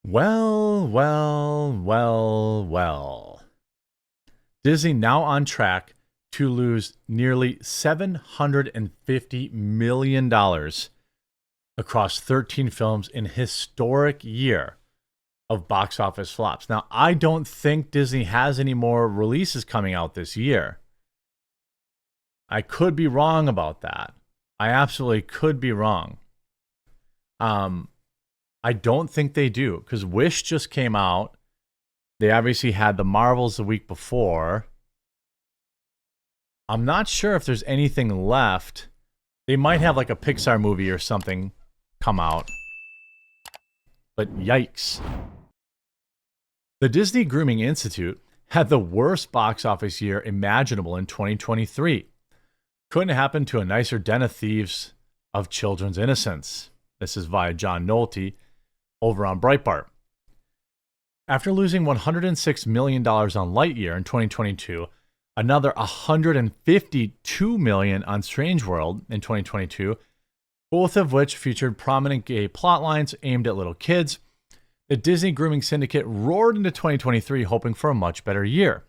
Well. Disney now on track to lose nearly $750 million across 13 films in a historic year of box office flops. Now, I don't think Disney has any more releases coming out this year. I could be wrong about that. I absolutely could be wrong. I don't think they do, because Wish just came out. They obviously had the Marvels the week before. I'm not sure if there's anything left. They might have like a Pixar movie or something come out. But yikes. The Disney Grooming Institute had the worst box office year imaginable in 2023. Couldn't happen to a nicer den of thieves of children's innocence. This is via John Nolte over on Breitbart. After losing $106 million on Lightyear in 2022, another $152 million on Strange World in 2022, both of which featured prominent gay plotlines aimed at little kids, the Disney Grooming Syndicate roared into 2023 hoping for a much better year.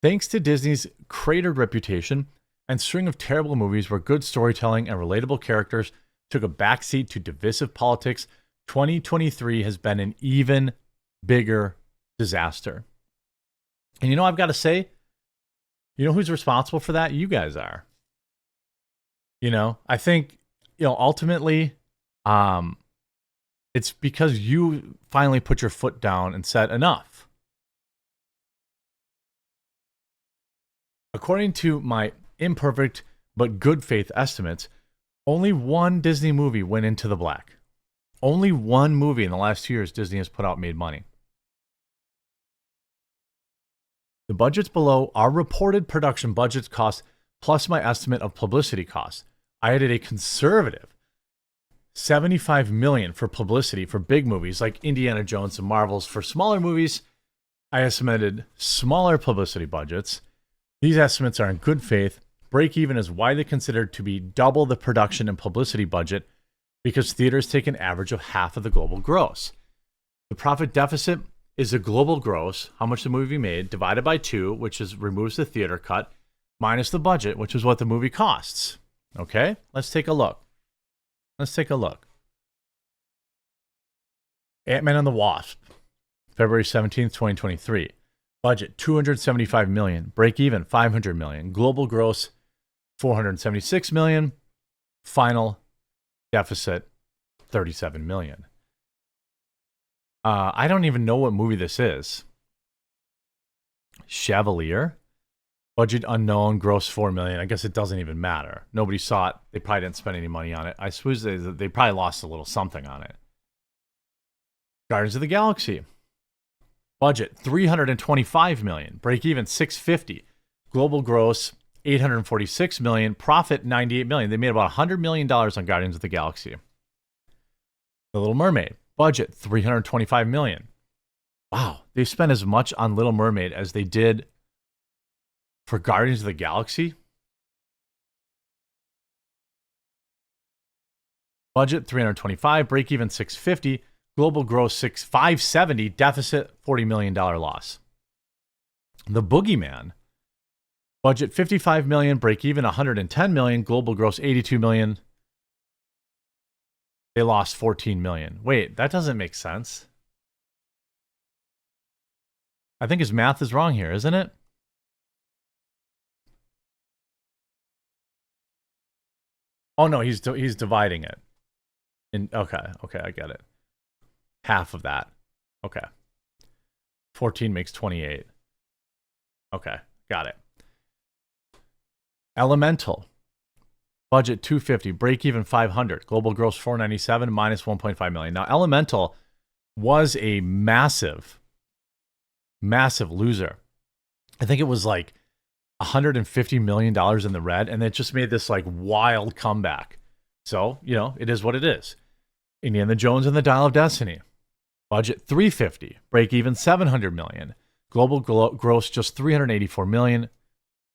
Thanks to Disney's cratered reputation and string of terrible movies where good storytelling and relatable characters took a backseat to divisive politics, 2023 has been an even bigger disaster. And I've got to say, who's responsible for that? You guys are. I think, ultimately, it's because you finally put your foot down and said enough. According to my imperfect but good faith estimates, only one Disney movie went into the black. Only one movie in the last 2 years Disney has put out made money. The budgets below are reported production budget costs plus my estimate of publicity costs. I added a conservative $75 million for publicity for big movies like Indiana Jones and Marvels. For smaller movies, I estimated smaller publicity budgets. These estimates are in good faith. Break even is widely considered to be double the production and publicity budget because theaters take an average of half of the global gross. The profit deficit is the global gross, how much the movie made, divided by 2, which removes the theater cut, minus the budget, which is what the movie costs. Okay, let's take a look. Ant-Man and the Wasp, February 17th, 2023. Budget, $275 million. Break even, $500 million. Global gross, $476 million. Final deficit, $37 million. I don't even know what movie this is. Chevalier? Budget unknown, gross $4 million. I guess it doesn't even matter. Nobody saw it. They probably didn't spend any money on it. I suppose they probably lost a little something on it. Guardians of the Galaxy. Budget, $325 million. Break even, $650. Global gross, $846 million. Profit, $98 million. They made about $100 million on Guardians of the Galaxy. The Little Mermaid. Budget, $325 million. Wow, they spent as much on Little Mermaid as they did for Guardians of the Galaxy. Budget, $325. Break even, $650. Global gross, $570. Deficit, $40 million loss. The Boogeyman. Budget, $55 million. Break even, $110 million. Global gross, $82 million. They lost $14 million. Wait, that doesn't make sense. I think his math is wrong here, isn't it? Oh no, he's dividing it. Okay, I get it. Half of that. Okay. 14 makes 28. Okay, got it. Elemental. Budget $250, break even $500, global gross $497 minus $1.5 million. Now, Elemental was a massive loser. I think it was like $150 million in the red, and it just made this like wild comeback. So, it is what it is. Indiana Jones and the Dial of Destiny. Budget $350, break even $700 million, global gross just $384 million.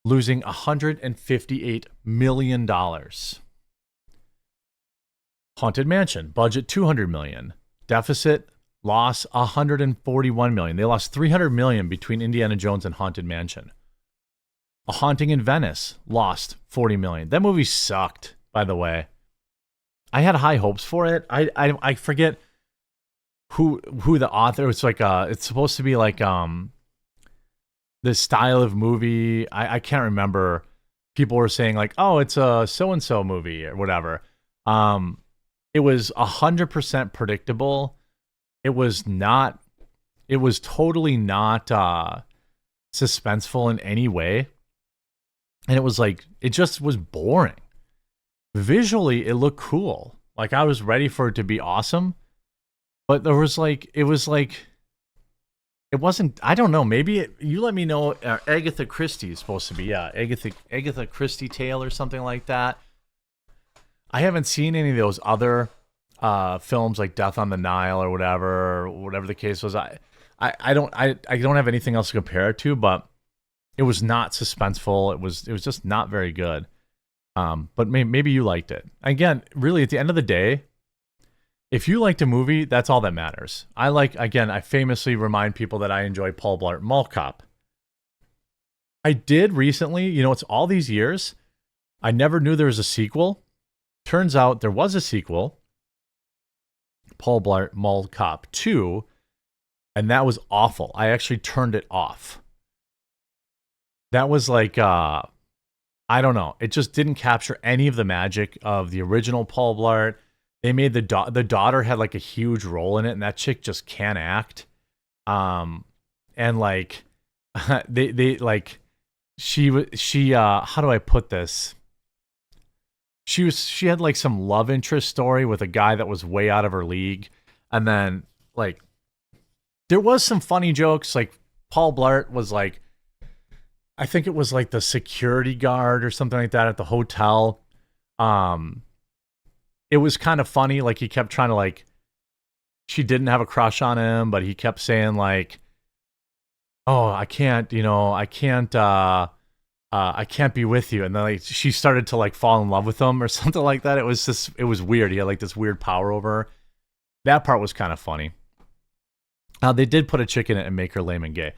Losing $158 million. Haunted Mansion, budget $200 million. deficit, loss 141 million. They lost 300 million between Indiana Jones and Haunted Mansion. A Haunting in Venice lost 40 million. That movie sucked, by the way. I had high hopes for it. I forget who the author. It's like it's supposed to be like the style of movie. I can't remember. People were saying like, oh, it's a so and so movie or whatever. It was 100% predictable. It was not. It was totally not suspenseful in any way, and it was like it just was boring. Visually, it looked cool. Like I was ready for it to be awesome, but there was like it wasn't. I don't know. Maybe you let me know. Agatha Christie is supposed to be Agatha Christie tale or something like that. I haven't seen any of those other films like Death on the Nile or whatever the case was. I don't have anything else to compare it to, but it was not suspenseful. It was just not very good. But maybe you liked it. Again, really, at the end of the day, if you liked a movie, that's all that matters. I famously remind people that I enjoy Paul Blart Mall Cop. I did recently, it's all these years, I never knew there was a sequel. Turns out there was a sequel, Paul Blart Mall Cop 2, and that was awful. I actually turned it off. That was like, I don't know. It just didn't capture any of the magic of the original Paul Blart. They made the daughter had like a huge role in it, and that chick just can't act. And like, they like, she how do I put this? She had like some love interest story with a guy that was way out of her league, and then like, there was some funny jokes. Like Paul Blart was like, I think it was like the security guard or something like that at the hotel. It was kind of funny. Like he kept trying to like, she didn't have a crush on him, but he kept saying like, oh, I can't be with you. And then like she started to like fall in love with him or something like that. It was weird. He had like this weird power over her. That part was kind of funny. They did put a chick in it and make her lame and gay.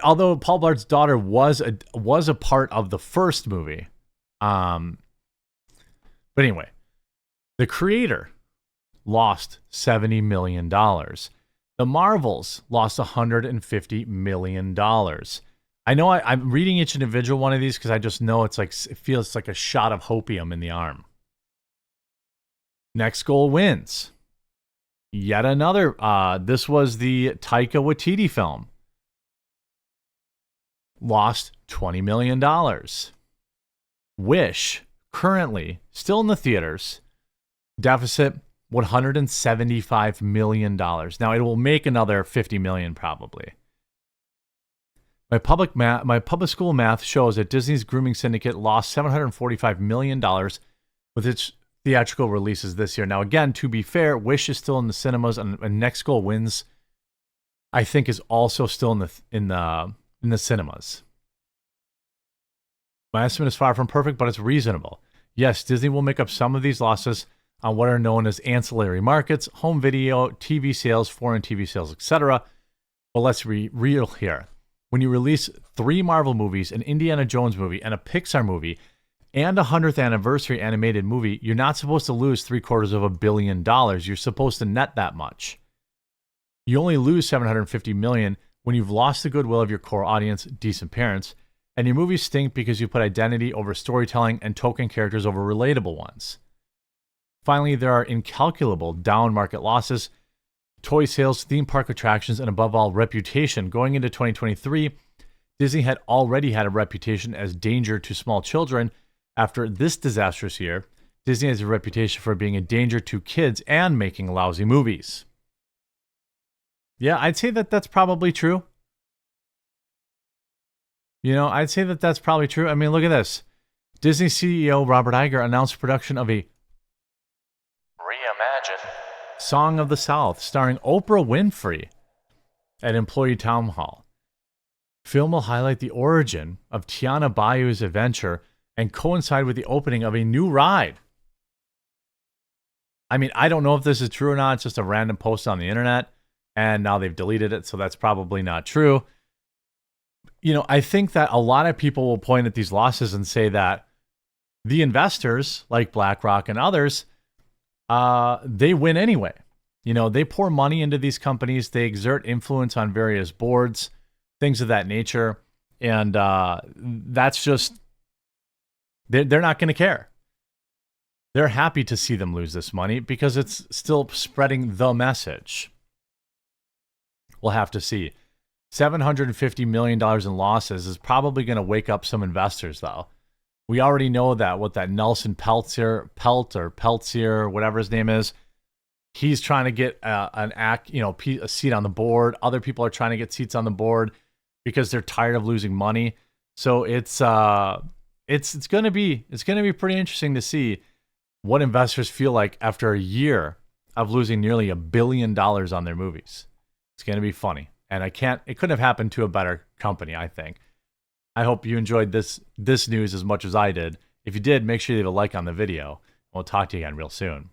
Although Paul Blart's daughter was a part of the first movie. But anyway, the creator lost $70 million. The Marvels lost $150 million. I know I'm reading each individual one of these because I just know it feels like a shot of hopium in the arm. Next Goal Wins. Yet another, this was the Taika Waititi film. Lost $20 million. Wish, currently still in the theaters, deficit $175 million. Now it will make another $50 million probably. My public school math shows that Disney's grooming syndicate lost $745 million with its theatrical releases this year. Now again, to be fair, Wish is still in the cinemas, and Next Goal Wins, I think, is also still in the cinemas. My estimate is far from perfect, but it's reasonable. Yes, Disney will make up some of these losses on what are known as ancillary markets, home video, TV sales, foreign TV sales, etc. But let's be real here. When you release 3 Marvel movies, an Indiana Jones movie, and a Pixar movie, and a 100th anniversary animated movie, you're not supposed to lose $750 million. You're supposed to net that much. You only lose $750 million when you've lost the goodwill of your core audience, decent parents, and your movies stink because you put identity over storytelling and token characters over relatable ones. Finally, there are incalculable down market losses, toy sales, theme park attractions, and above all, reputation. Going into 2023, Disney had already had a reputation as danger to small children. After this disastrous year, Disney has a reputation for being a danger to kids and making lousy movies. Yeah, I'd say that that's probably true. I'd say that that's probably true. I mean, look at this. Disney CEO Robert Iger announced production of a Reimagine Song of the South starring Oprah Winfrey at Employee Town Hall. Film will highlight the origin of Tiana Bayou's adventure and coincide with the opening of a new ride. I mean, I don't know if this is true or not. It's just a random post on the internet, and now they've deleted it, so that's probably not true. You know, I think that a lot of people will point at these losses and say that the investors, like BlackRock and others, they win anyway. You know, they pour money into these companies. They exert influence on various boards, things of that nature. And that's just, they're not going to care. They're happy to see them lose this money because it's still spreading the message. We'll have to see. $750 million in losses is probably going to wake up some investors, though. We already know that what that Nelson Peltzer, whatever his name is, he's trying to get a seat on the board. Other people are trying to get seats on the board because they're tired of losing money. So it's going to be pretty interesting to see what investors feel like after a year of losing nearly $1 billion on their movies. It's going to be funny. And it couldn't have happened to a better company, I think. I hope you enjoyed this news as much as I did. If you did, make sure you leave a like on the video. We'll talk to you again real soon.